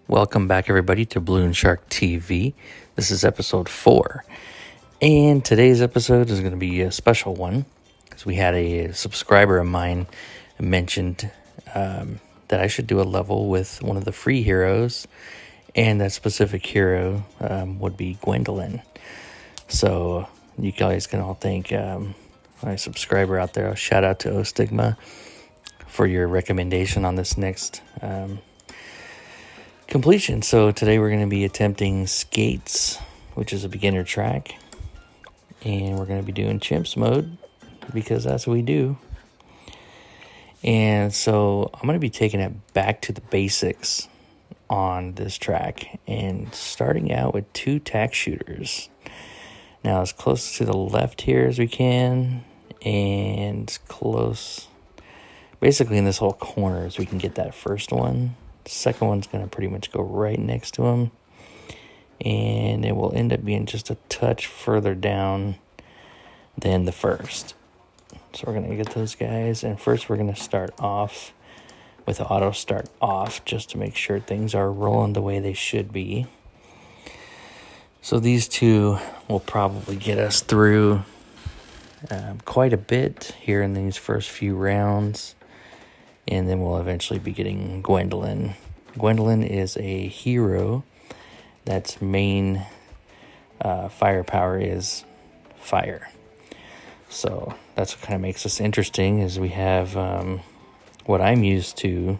Welcome back, everybody, to BloonSharkTV. This is episode 4. And today's episode is going to be a special one because we had a subscriber of mine mentioned that I should do a level with one of the free heroes, and that specific hero would be Gwendolyn. So you guys can all thank my subscriber out there. Shout out to Ostigma for your recommendation on this next completion. So today we're going to be attempting Skates, which is a beginner track, and we're going to be doing Chimps mode because that's what we do. And so I'm going to be taking it back to the basics on this track and starting out with 2 tack shooters. Now as close to the left here as we can, and close basically in this whole corner as we can get that first one. The second one's going to pretty much go right next to him, and it will end up being just a touch further down than the first. So we're going to get those guys, and first we're going to start off with auto start off just to make sure things are rolling the way they should be. So these 2 will probably get us through quite a bit here in these first few rounds. And then we'll eventually be getting Gwendolyn. Gwendolyn is a hero that's main firepower is fire. So that's what kind of makes this interesting is we have what I'm used to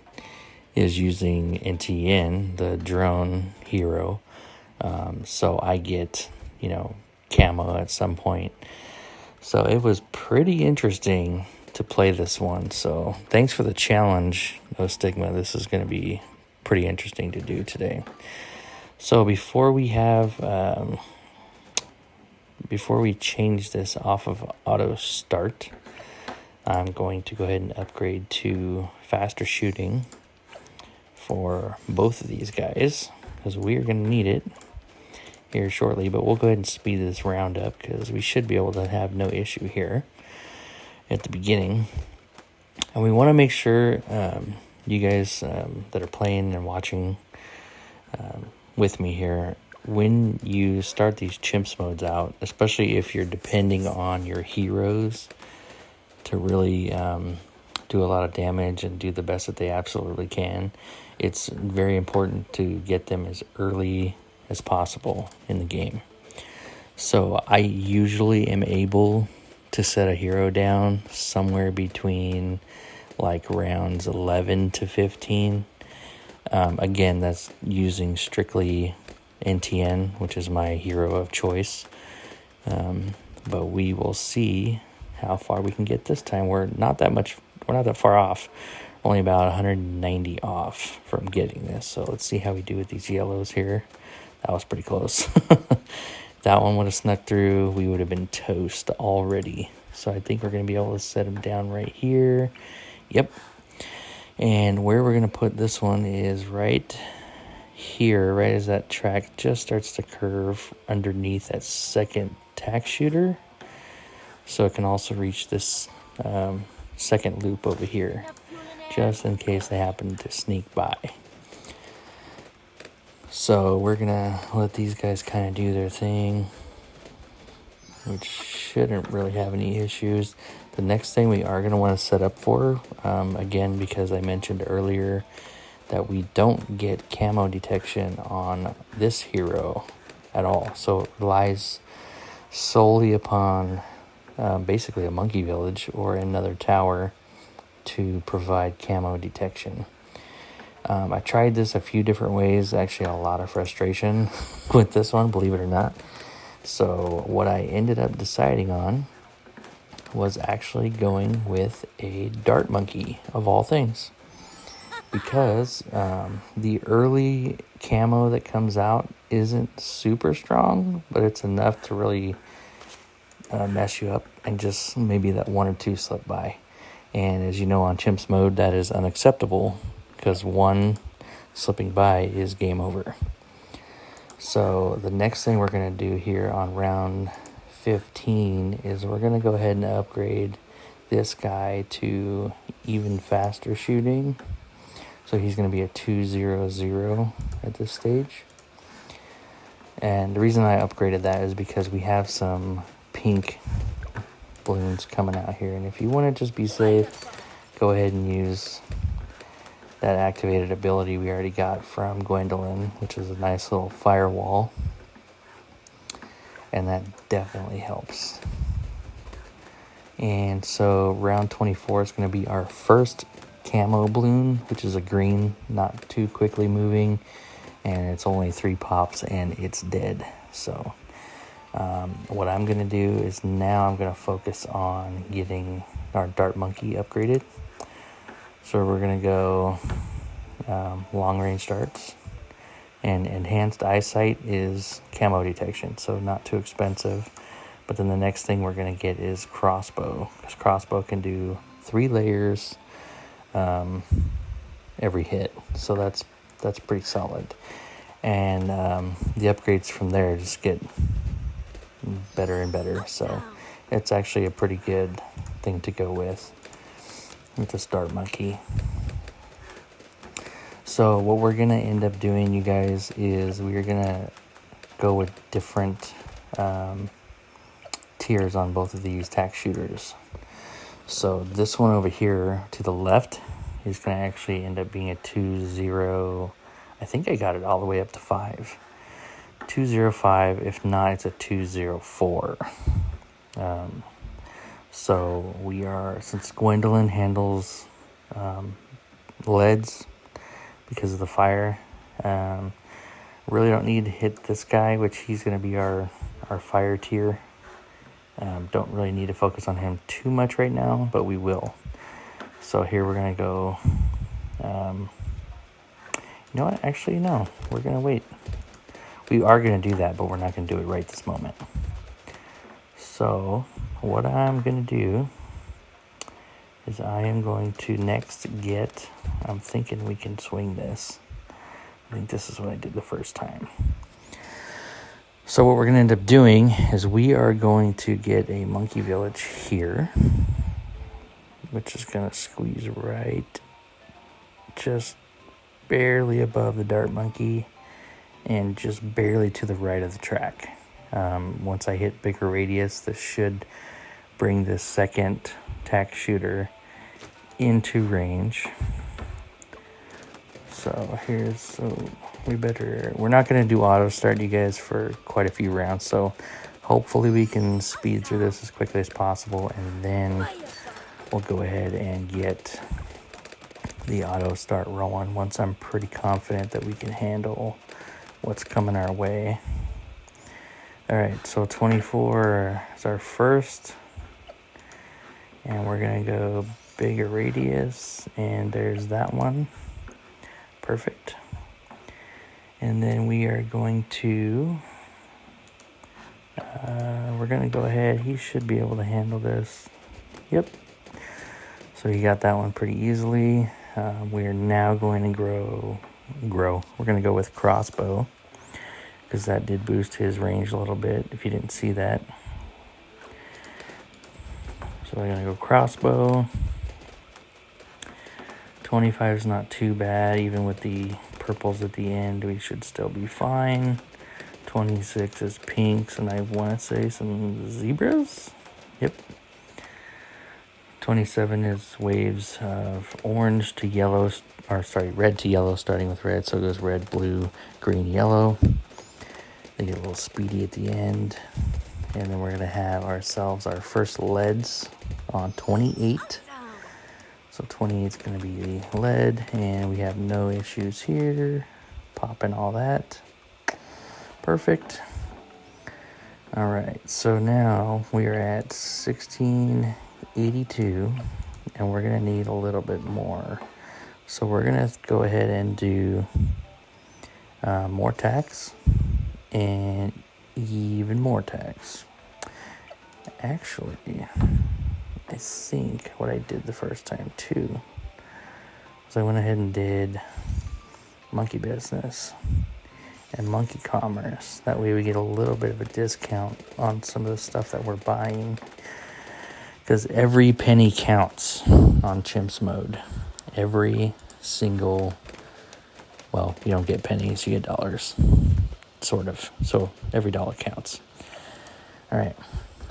is using NTN, the drone hero. So I get, camo at some point. So it was pretty interesting to play this one. So thanks for the challenge, No Stigma. This is going to be pretty interesting to do today. So before we change this off of auto start, I'm going to go ahead and upgrade to faster shooting for both of these guys because we're going to need it here shortly. But we'll go ahead and speed this round up because we should be able to have no issue here at the beginning. And we want to make sure you guys that are playing and watching with me here, when you start these Chimps modes out, especially if you're depending on your heroes to really do a lot of damage and do the best that they absolutely can, it's very important to get them as early as possible in the game. So I usually am able to set a hero down somewhere between like rounds 11 to 15. Again, that's using strictly NTN, which is my hero of choice. But we will see how far we can get this time. We're not that far off. Only about 190 off from getting this. So let's see how we do with these yellows here. That was pretty close. That one would have snuck through. We would have been toast already. So I think we're going to be able to set them down right here. Yep. And where we're going to put this one is right here, right as that track just starts to curve underneath that second tack shooter. So it can also reach this second loop over here, just in case they happen to sneak by. So we're going to let these guys kind of do their thing, which shouldn't really have any issues. The next thing we are going to want to set up for, again, because I mentioned earlier that we don't get camo detection on this hero at all. So it relies solely upon basically a monkey village or another tower to provide camo detection. I tried this a few different ways, actually a lot of frustration with this one, believe it or not. So what I ended up deciding on was actually going with a dart monkey of all things. Because the early camo that comes out isn't super strong, but it's enough to really mess you up and just maybe that 1 or 2 slip by. And as you know, on Chimps mode, that is unacceptable because 1 slipping by is game over. So the next thing we're going to do here on round 15 is we're going to go ahead and upgrade this guy to even faster shooting. So he's going to be a 200 at this stage. And the reason I upgraded that is because we have some pink balloons coming out here. And if you want to just be safe, go ahead and use that activated ability we already got from Gwendolyn, which is a nice little firewall. And that definitely helps. And so round 24 is going to be our first camo balloon, which is a green, not too quickly moving, and it's only 3 pops and it's dead. So what I'm going to do is now I'm going to focus on getting our dart monkey upgraded. So we're going to go long range darts, and enhanced eyesight is camo detection, so not too expensive. But then the next thing we're going to get is crossbow, because crossbow can do 3 layers every hit, so that's pretty solid. And the upgrades from there just get better and better, so it's actually a pretty good thing to go with this dart monkey. So what we're gonna end up doing, you guys, is we're gonna go with different tiers on both of these tack shooters. So this one over here to the left is going to actually end up being a 2-0. I think I got it all the way up to 5. 205. If not, it's a 204. So we are, since Gwendolyn handles leads because of the fire, really don't need to hit this guy, which he's going to be our fire tier. Don't really need to focus on him too much right now, but we will. So here we're going to go, you know what, actually no, we're going to wait. We are going to do that, but we're not going to do it right this moment. So what I'm going to do is I am going to next get, I'm thinking we can swing this. I think this is what I did the first time. So what we're going to end up doing is we are going to get a monkey village here, which is going to squeeze right just barely above the dart monkey and just barely to the right of the track. Once I hit bigger radius, this should bring this second tack shooter into range. So we're not going to do auto start, you guys, for quite a few rounds, so hopefully we can speed through this as quickly as possible, and then we'll go ahead and get the auto start rolling once I'm pretty confident that we can handle what's coming our way. All right, so 24 is our first, and we're going to go bigger radius, and there's that one. Perfect. And then we are going to, we're going to go ahead. He should be able to handle this. Yep. So he got that one pretty easily. We are now going to grow. We're going to go with crossbow, because that did boost his range a little bit, if you didn't see that. So we're going to go crossbow. 25 is not too bad, even with the purples at the end, we should still be fine. 26 is pinks, and I want to say some zebras. Yep. 27 is waves of orange to yellow, red to yellow, starting with red. So it goes red, blue, green, yellow. They get a little speedy at the end. And then we're going to have ourselves our first leads on 28. So 28 is going to be the lead, and we have no issues here. Popping all that. Perfect. All right, so now we are at 1682, and we're going to need a little bit more. So we're going to go ahead and do more tacks and even more tacks. Actually, I think what I did the first time too was I went ahead and did monkey business and monkey commerce. That way we get a little bit of a discount on some of the stuff that we're buying, because every penny counts on CHIMPS mode. Every single, well, you don't get pennies, you get dollars, sort of. So every dollar counts. All right.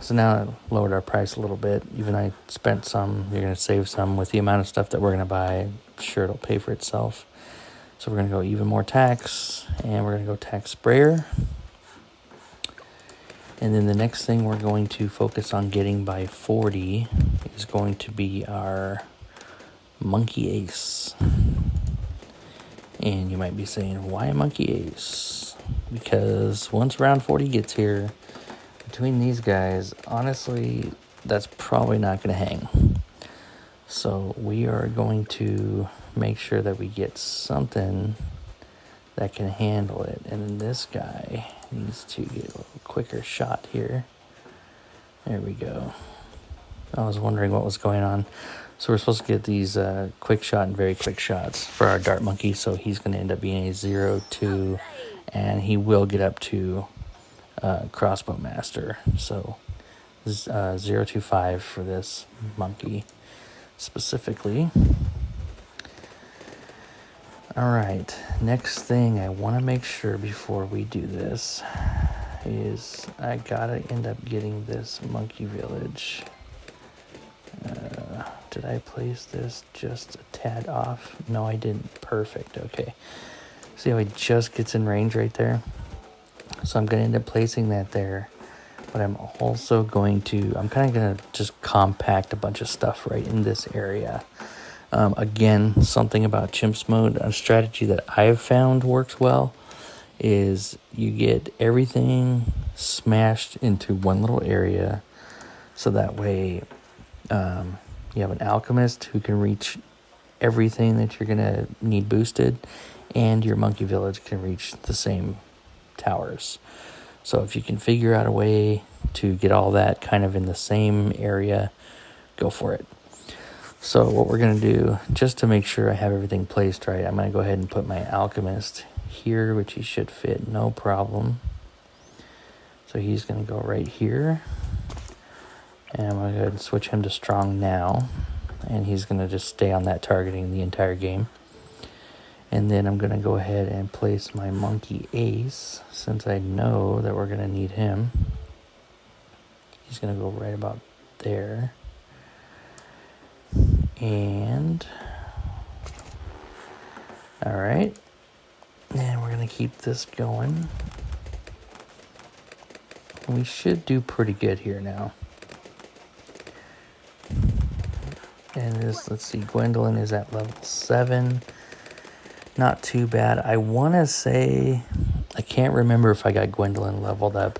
So now I lowered our price a little bit. Even I spent some, you're going to save some with the amount of stuff that we're going to buy. I'm sure it'll pay for itself. So we're going to go even more tax, and we're going to go tax sprayer. And then the next thing we're going to focus on getting by 40 is going to be our monkey ace. And you might be saying, why monkey ace? Because once round 40 gets here, between these guys, honestly, that's probably not going to hang. So we are going to make sure that we get something that can handle it. And then this guy needs to get a little quicker shot here. There we go. I was wondering what was going on. So we're supposed to get these quick shot and very quick shots for our dart monkey. So he's going to end up being a 0-2, and he will get up to crossbow master. So 0-5 for this monkey specifically. All right, next thing I want to make sure before we do this is I gotta end up getting this monkey village. Did I place this just a tad off? No, I didn't. Perfect. Okay. See how it just gets in range right there? So I'm going to end up placing that there. But I'm also going to, I'm kind of going to just compact a bunch of stuff right in this area. Again, something about chimps mode, a strategy that I've found works well is you get everything smashed into one little area. So that way you have an alchemist who can reach everything that you're going to need boosted, and your monkey village can reach the same towers. So if you can figure out a way to get all that kind of in the same area, go for it. So what we're going to do, just to make sure I have everything placed right, I'm going to go ahead and put my alchemist here, which he should fit no problem. So he's going to go right here. And I'm going to go ahead and switch him to strong now. And he's going to just stay on that targeting the entire game. And then I'm going to go ahead and place my monkey ace, since I know that we're going to need him. He's going to go right about there. And all right, and we're going to keep this going. We should do pretty good here now. And this, let's see, Gwendolyn is at level 7. Not too bad. I want to say, I can't remember if I got Gwendolyn leveled up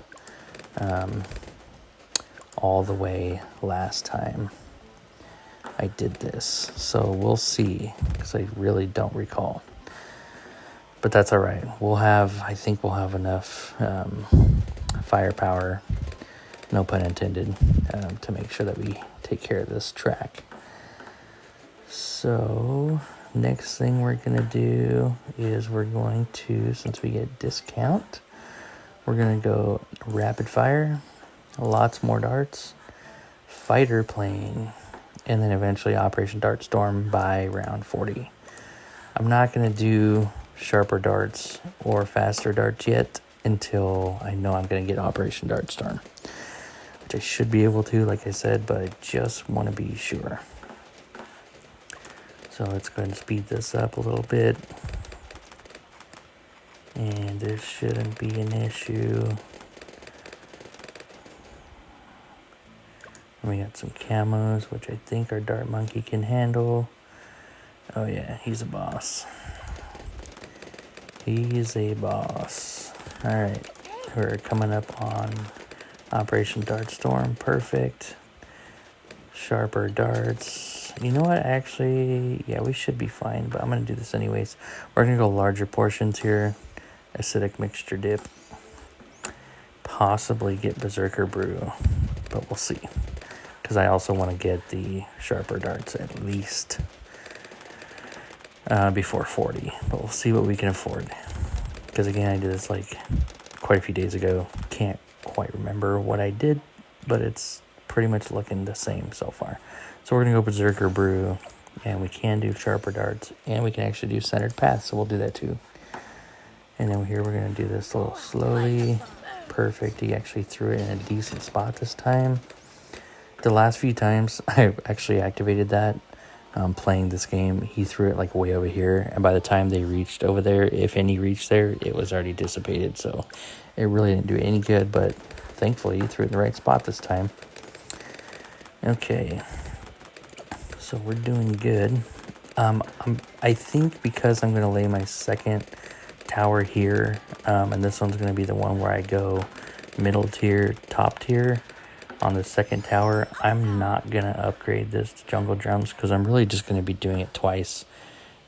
all the way last time I did this. So we'll see, because I really don't recall. But that's all right. I think we'll have enough firepower, no pun intended, to make sure that we take care of this track. So next thing we're going to do is we're going to, since we get discount, we're going to go rapid fire, lots more darts, fighter plane, and then eventually Operation Dart Storm by round 40. I'm not going to do sharper darts or faster darts yet until I know I'm going to get Operation Dart Storm, which I should be able to, like I said, but I just want to be sure. So let's go ahead and speed this up a little bit. And this shouldn't be an issue. We got some camos, which I think our Dart Monkey can handle. Oh yeah, he's a boss. He's a boss. Alright, we're coming up on Operation Dart Storm. Perfect. Sharper darts. You know what, actually, yeah, we should be fine, but I'm going to do this anyways. We're going to go larger portions here. Acidic mixture dip. Possibly get Berserker Brew, but we'll see. Because I also want to get the sharper darts at least before 40. But we'll see what we can afford. Because again, I did this like quite a few days ago. Can't quite remember what I did, but it's pretty much looking the same so far. So we're going to go Berserker Brew and we can do sharper darts, and we can actually do centered paths, so we'll do that too. And then here we're going to do this a little slowly. Perfect. He actually threw it in a decent spot this time. The last few times I actually activated that playing this game, he threw it like way over here, and by the time they reached over there, if any reached there, it was already dissipated, so it really didn't do any good, but thankfully he threw it in the right spot this time. Okay, so we're doing good. I think because I'm going to lay my second tower here, and this one's going to be the one where I go middle tier, top tier on the second tower, I'm not going to upgrade this to jungle drums because I'm really just going to be doing it twice,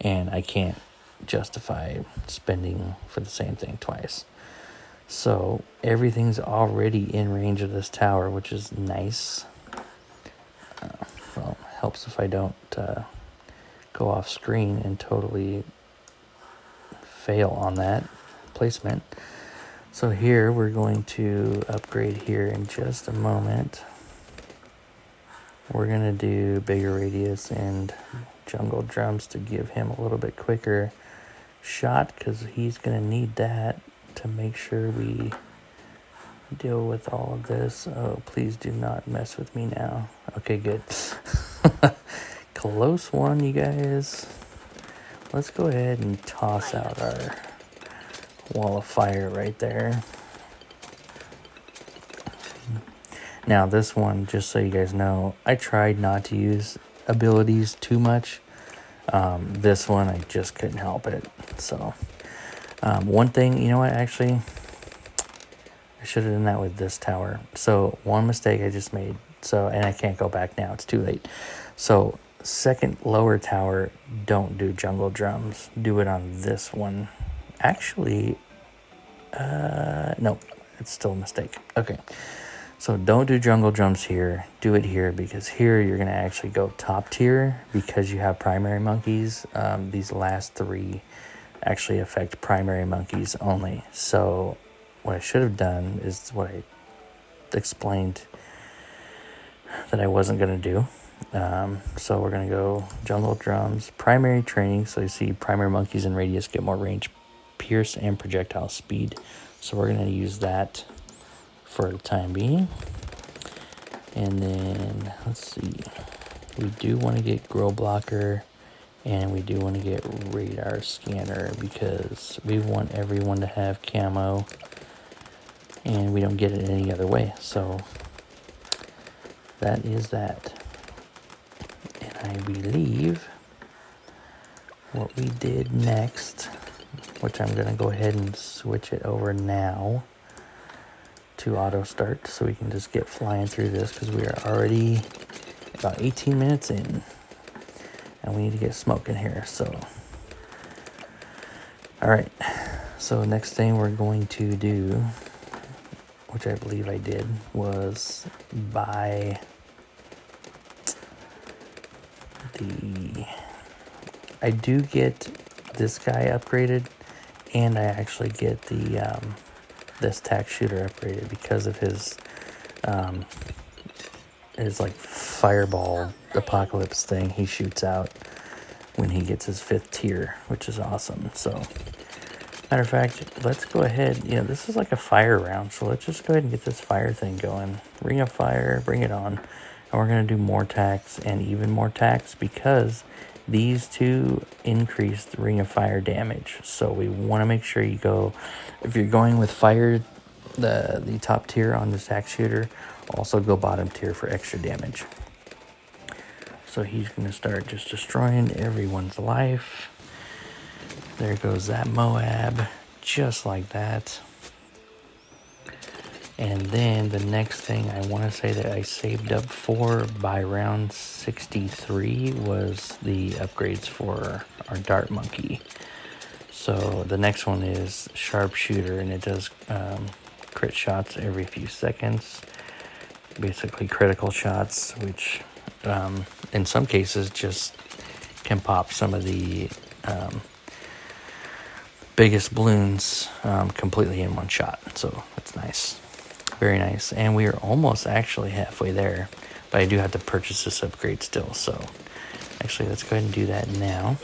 and I can't justify spending for the same thing twice. So everything's already in range of this tower, which is nice. Well, helps if I don't go off screen and totally fail on that placement. So here we're going to upgrade here in just a moment. We're going to do bigger radius and jungle drums to give him a little bit quicker shot, because he's going to need that to make sure we deal with all of this. Oh, please do not mess with me now. Okay, good. Close one, you guys. Let's go ahead and toss out our wall of fire right there. Now this one, just so you guys know, I tried not to use abilities too much. This one I just couldn't help it. So one thing, you know what, actually I should have done that with this tower. So one mistake I just made, so, and I can't go back now, it's too late. So second lower tower, don't do jungle drums, do it on this one. Actually, no, it's still a mistake. Okay, so don't do jungle drums here, do it here, because here you're going to actually go top tier because you have primary monkeys. These last three actually affect primary monkeys only. So what I should have done is what I explained that I wasn't going to do. So we're going to go jungle drums, primary training. So you see primary monkeys and radius get more range, pierce, and projectile speed. So we're going to use that for the time being. And then let's see, we do want to get grow blocker, and we do want to get radar scanner because we want everyone to have camo, and we don't get it any other way. So that is that. And I believe what we did next, which I'm going to go ahead and switch it over now to auto start so we can just get flying through this, because we are already about 18 minutes in and we need to get smoking here. So all right, so next thing we're going to do, which I believe I did, was buy I do get this guy upgraded, and I actually get the this tack shooter upgraded because of his like fireball apocalypse thing he shoots out when he gets his 5th tier, which is awesome. So matter of fact, let's go ahead, you know, this is like a fire round, so let's just go ahead and get this fire thing going. Ring of fire, bring it on. And we're going to do more tacks and even more tacks because these two increase the ring of fire damage. So we want to make sure you go, if you're going with fire, the top tier on this tack shooter, also go bottom tier for extra damage. So he's going to start just destroying everyone's life. There goes that Moab, just like that. And then the next thing I want to say that I saved up for by round 63 was the upgrades for our dart monkey. So the next one is sharpshooter, and it does crit shots every few seconds. Basically critical shots, which in some cases just can pop some of the biggest balloons completely in one shot. So that's nice. Very nice. And we are almost actually halfway there, but I do have to purchase this upgrade still. So Actually, let's go ahead and do that now.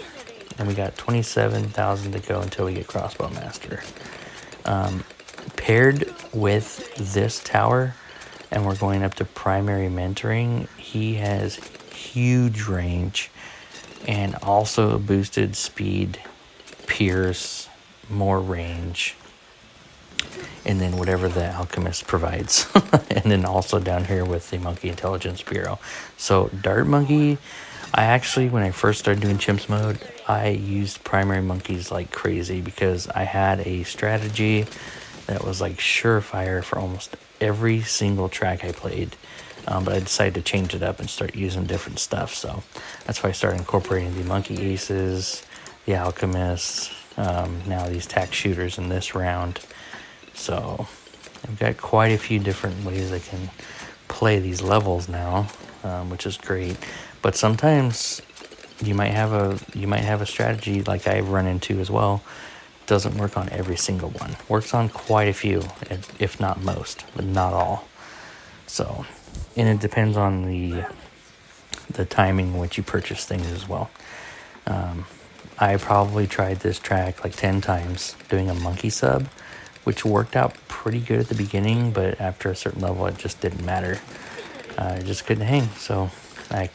And we got 27,000 to go until we get Crossbow Master. Paired with this tower, and we're going up to primary mentoring, he has huge range and also boosted speed, pierce, more range, and then whatever the alchemist provides. And then also down here with the Monkey Intelligence Bureau. So Dart Monkey, I actually, when I first started doing Chimps mode, I used primary monkeys like crazy because I had a strategy that was like surefire for almost every single track I played. But I decided to change it up and start using different stuff. So that's why I started incorporating the Monkey Aces, the Alchemists, now these tack shooters in this round. So I've got quite a few different ways I can play these levels now, which is great. But sometimes you might have a strategy like I've run into as well. Doesn't work on every single one. Works on quite a few, if not most, but not all. So, and it depends on the timing in which you purchase things as well. I probably tried this track like 10 times doing a monkey sub, which worked out pretty good at the beginning, but after a certain level, it just didn't matter. I just couldn't hang. So I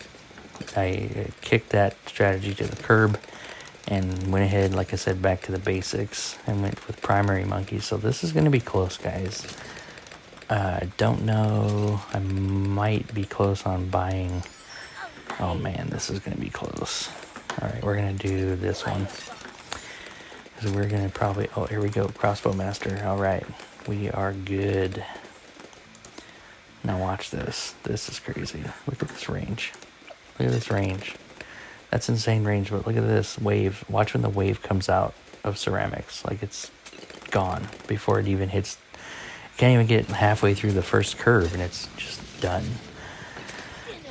kicked that strategy to the curb and went ahead, like I said, back to the basics and went with primary monkeys. So this is going to be close, guys. I don't know. I might be close on buying. Oh man, this is going to be close. All right, we're going to do this one. Because we're going to probably, oh, here we go, Crossbow Master. All right, we are good. Now watch this. This is crazy. Look at this range. Look at this range. That's insane range, but look at this wave. Watch when the wave comes out of ceramics. Like it's gone before it even hits. You can't even get halfway through the first curve and it's just done.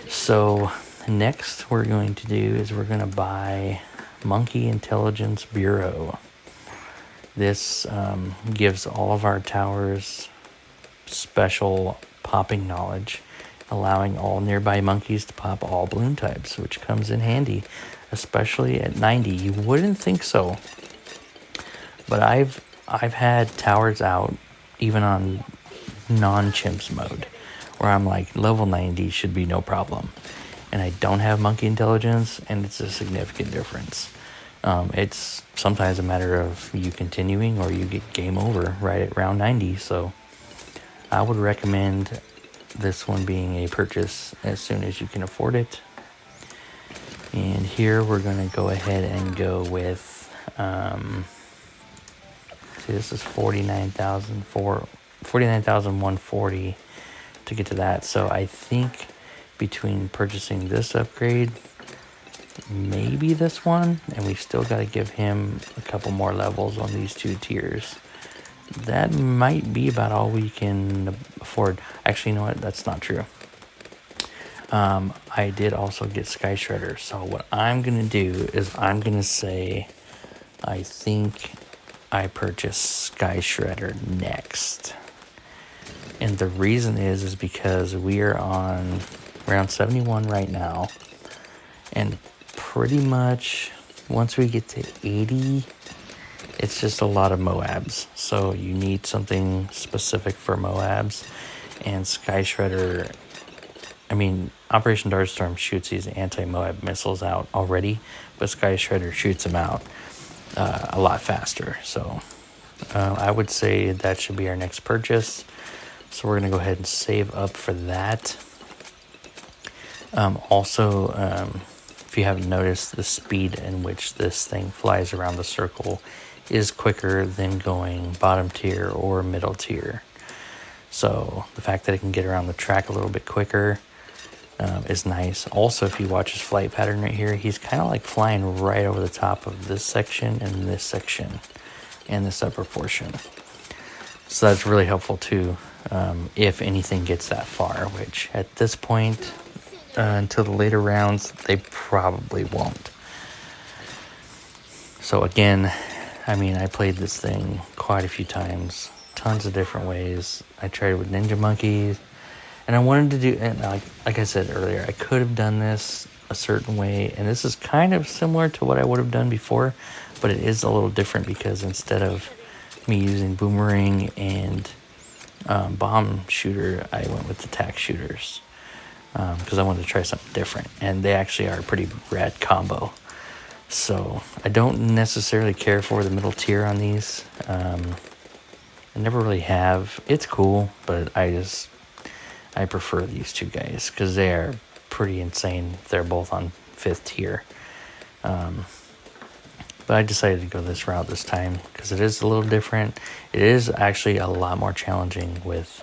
So next we're going to do is we're going to buy Monkey Intelligence Bureau. This gives all of our towers special popping knowledge, allowing all nearby monkeys to pop all balloon types, which comes in handy, especially at 90. You wouldn't think so, but I've had towers out even on non-chimps mode, where I'm like level 90 should be no problem, and I don't have monkey intelligence, and it's a significant difference. It's sometimes a matter of you continuing or you get game over right at round 90. So I would recommend this one being a purchase as soon as you can afford it. And here we're going to go ahead and go with, see, this is 49,140 to get to that. So I think between purchasing this upgrade, maybe this one, and we still got to give him a couple more levels on these two tiers, that might be about all we can afford. Actually, you know what? That's not true. I did also get Sky Shredder. So what I'm going to do is I'm going to say I think I purchase Sky Shredder next. And the reason is because we're on 71 right now. And pretty much once we get to 80, it's just a lot of Moabs. So you need something specific for Moabs. And Sky Shredder, I mean, Operation Darkstorm shoots these anti-Moab missiles out already, but Sky Shredder shoots them out a lot faster. So I would say that should be our next purchase. So we're going to go ahead and save up for that. Also, if you haven't noticed, the speed in which this thing flies around the circle is quicker than going bottom tier or middle tier. So the fact that it can get around the track a little bit quicker is nice. Also, if you watch his flight pattern right here, he's kind of like flying right over the top of this section and this section and this upper portion. So that's really helpful too, if anything gets that far, which at this point, until the later rounds, they probably won't. So again, I mean, I played this thing quite a few times, tons of different ways. I tried it with Ninja Monkeys, and I wanted to do, and like I said earlier, I could have done this a certain way, and this is kind of similar to what I would have done before, but it is a little different because instead of me using boomerang and bomb shooter, I went with the tack shooters because I wanted to try something different, and they actually are a pretty rad combo. So I don't necessarily care for the middle tier on these. I never really have. It's cool, but I prefer these two guys because they are pretty insane. They're both on 5th tier. But I decided to go this route this time because it is a little different. It is actually a lot more challenging with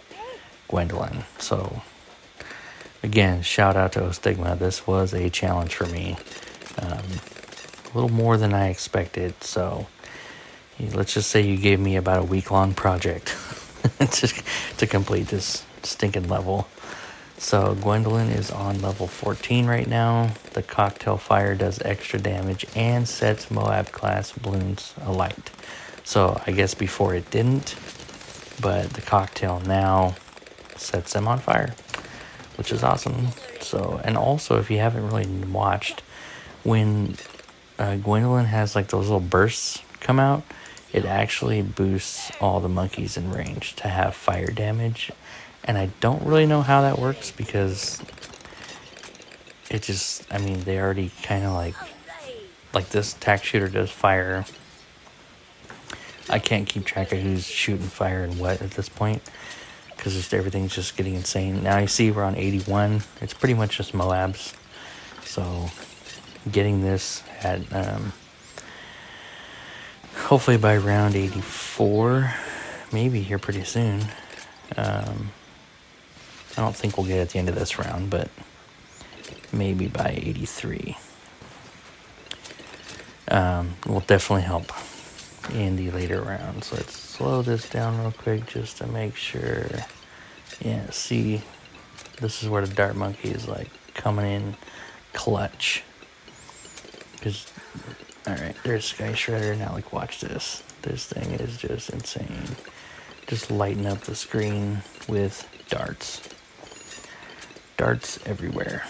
Gwendolyn. So again, shout out to Ostigma. This was a challenge for me. A little more than I expected. So let's just say you gave me about a week-long project to complete this stinking level. So Gwendolyn is on level 14 right now. The cocktail fire does extra damage and sets Moab class balloons alight. So I guess before it didn't, but the cocktail now sets them on fire, which is awesome. So, and also if you haven't really watched, when Gwendolyn has like those little bursts come out, it actually boosts all the monkeys in range to have fire damage. And I don't really know how that works because it just, I mean, they already kind of like this tack shooter does fire. I can't keep track of who's shooting fire and what at this point because just everything's just getting insane. Now you see we're on 81. It's pretty much just Moabs. So getting this at hopefully by round 84, maybe here pretty soon. I don't think we'll get it at the end of this round, but maybe by 83. Will definitely help in the later rounds. Let's slow this down real quick just to make sure. Yeah, see, this is where the dart monkey is like coming in clutch. Because, alright, there's Sky Shredder. Now, like, watch this. This thing is just insane. Just lighten up the screen with darts. Darts everywhere.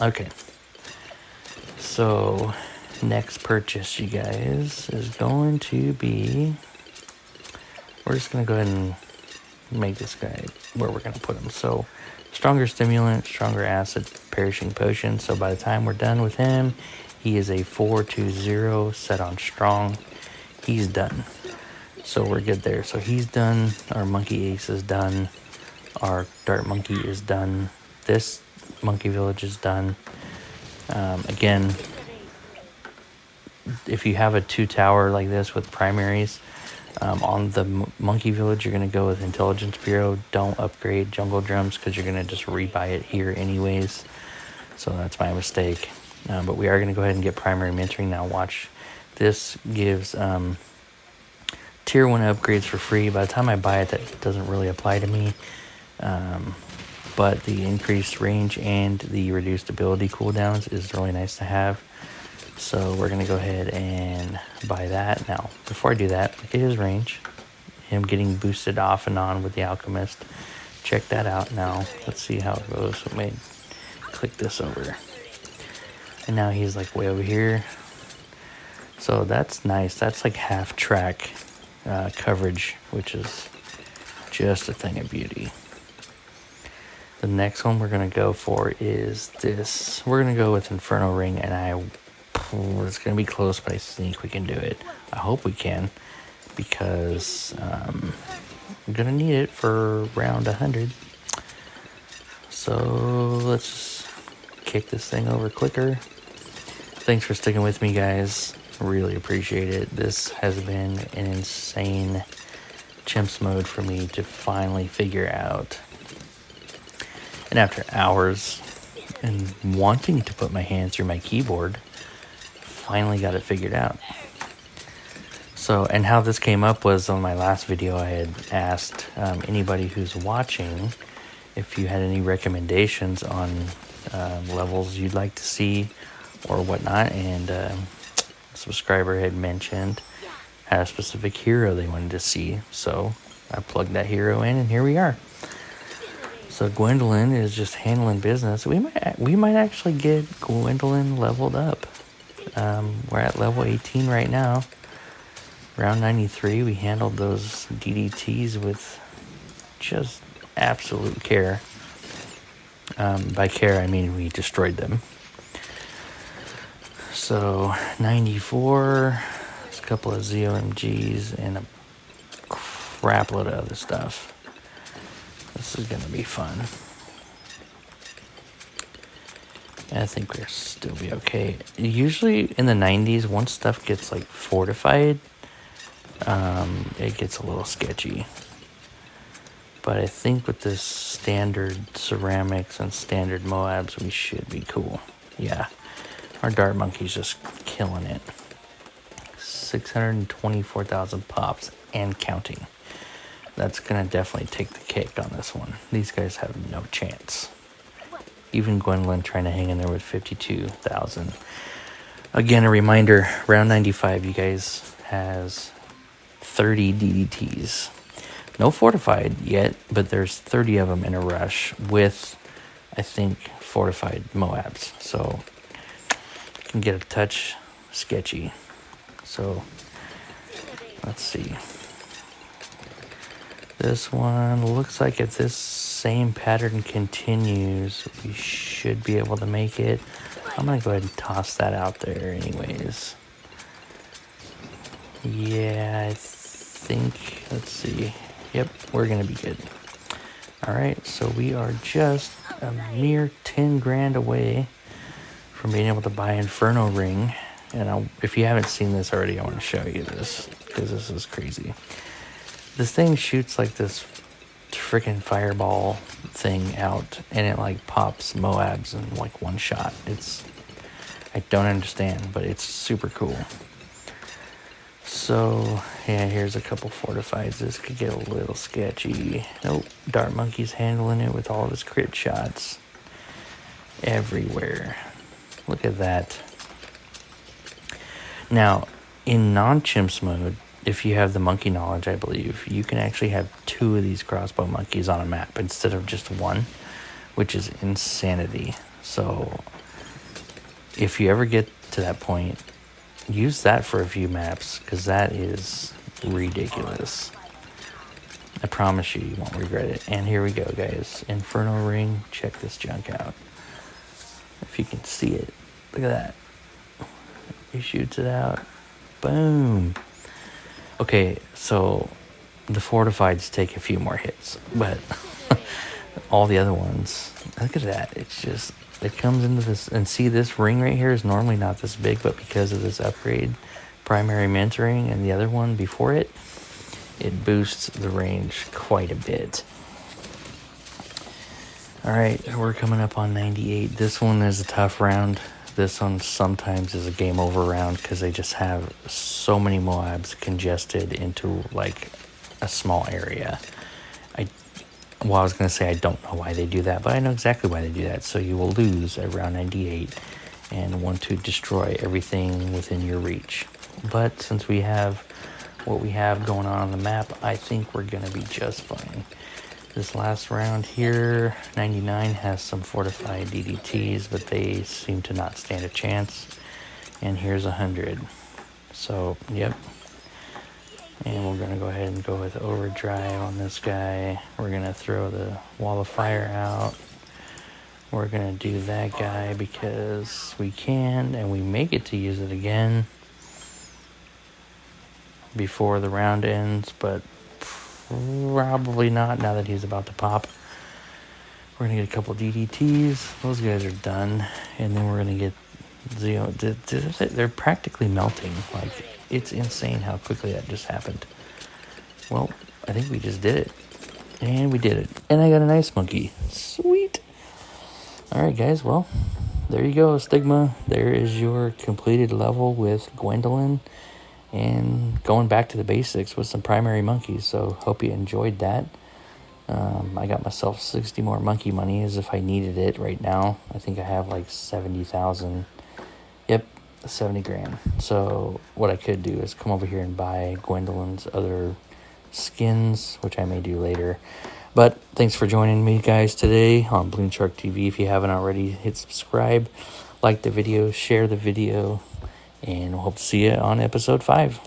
Okay. So, next purchase, you guys, is going to be... We're just going to go ahead and make this guy where we're going to put him. So, stronger stimulant, stronger acid, perishing potion. So, by the time we're done with him, he is a 4-2-0 set on strong. He's done. So, we're good there. So, he's done. Our monkey ace is done. Our dart monkey is done. This monkey village is done. Again, if you have a 2-tower like this with primaries, on the monkey village, you're going to go with Intelligence Bureau. Don't upgrade Jungle Drums because you're going to just rebuy it here anyways. So that's my mistake. But we are going to go ahead and get primary mentoring. Now watch. This gives tier 1 upgrades for free. By the time I buy it, that doesn't really apply to me. But the increased range and the reduced ability cooldowns is really nice to have. So we're going to go ahead and buy that. Now, before I do that, look at his range. Him getting boosted off and on with the Alchemist. Check that out. Now, let's see how it goes. Let me click this over. And now he's like way over here. So that's nice. That's like half track coverage, which is just a thing of beauty. The next one we're going to go for is this. We're going to go with Inferno Ring, and it's going to be close, but I think we can do it. I hope we can, because I'm going to need it for round 100. So let's kick this thing over quicker. Thanks for sticking with me, guys. Really appreciate it. This has been an insane chimps mode for me to finally figure out. And after hours and wanting to put my hand through my keyboard, finally got it figured out. So, and how this came up was on my last video, I had asked anybody who's watching if you had any recommendations on levels you'd like to see or whatnot, and a subscriber had mentioned had a specific hero they wanted to see, so I plugged that hero in, and here we are. So Gwendolyn is just handling business. We might actually get Gwendolyn leveled up. We're at level 18 right now. Round 93, we handled those DDTs with just absolute care. By care, I mean we destroyed them. So 94, a couple of ZOMGs, and a crap load of other stuff. This is going to be fun. I think we'll still be okay. Usually in the 90s, once stuff gets like fortified, it gets a little sketchy. But I think with this standard ceramics and standard Moabs, we should be cool. Yeah, our Dart Monkey's just killing it. 624,000 pops and counting. That's going to definitely take the cake on this one. These guys have no chance. Even Gwendolyn trying to hang in there with 52,000. Again, a reminder, round 95, you guys has 30 DDTs. No fortified yet, but there's 30 of them in a rush with, I think, fortified Moabs. So, it can get a touch sketchy. So, let's see. This one looks like if this same pattern continues, we should be able to make it. I'm going to go ahead and toss that out there anyways. Yeah, I think, let's see. Yep, we're going to be good. All right, so we are just a mere 10 grand away from being able to buy Inferno Ring. And if you haven't seen this already, I want to show you this because this is crazy. This thing shoots like this freaking fireball thing out, and it like pops Moabs in like one shot. I don't understand, but it's super cool. So yeah, here's a couple fortifieds. This could get a little sketchy. Nope, Dart Monkey's handling it with all of his crit shots everywhere. Look at that. Now, in non-chimps mode, if you have the monkey knowledge, I believe, you can actually have 2 of these crossbow monkeys on a map instead of just 1, which is insanity. So if you ever get to that point, use that for a few maps, because that is ridiculous. I promise you, you won't regret it. And here we go, guys. Inferno Ring. Check this junk out. If you can see it. Look at that. He shoots it out. Boom. Okay, so the fortifieds take a few more hits, but all the other ones, look at that. It's just, it comes into this, and see this ring right here is normally not this big, but because of this upgrade, primary mentoring, and the other one before it, it boosts the range quite a bit. All right, we're coming up on 98. This one is a tough round. This one sometimes is a game over round because they just have so many Moabs congested into like a small area. I was going to say I don't know why they do that, but I know exactly why they do that. So you will lose at round 98 and want to destroy everything within your reach. But since we have what we have going on the map, I think we're going to be just fine. This last round here, 99 has some fortified DDTs, but they seem to not stand a chance. And here's 100. So, yep. And we're going to go ahead and go with overdrive on this guy. We're going to throw the wall of fire out. We're going to do that guy because we can, and we may get to use it again before the round ends, but probably not now that he's about to pop. We're going to get a couple DDTs. Those guys are done. And then we're going to get Zeo. They're practically melting. Like, it's insane how quickly that just happened. Well, I think we just did it. And we did it. And I got a nice monkey. Sweet. Alright, guys. Well, there you go, Stigma. There is your completed level with Gwendolyn. And going back to the basics with some primary monkeys. So hope you enjoyed that. I got myself 60 more monkey money as if I needed it right now. I think I have like 70,000. Yep, 70 grand. So what I could do is come over here and buy Gwendolyn's other skins, which I may do later. But thanks for joining me, guys, today on BloonSharkTV. If you haven't already, hit subscribe, like the video, share the video, and we'll hope to see you on episode 5.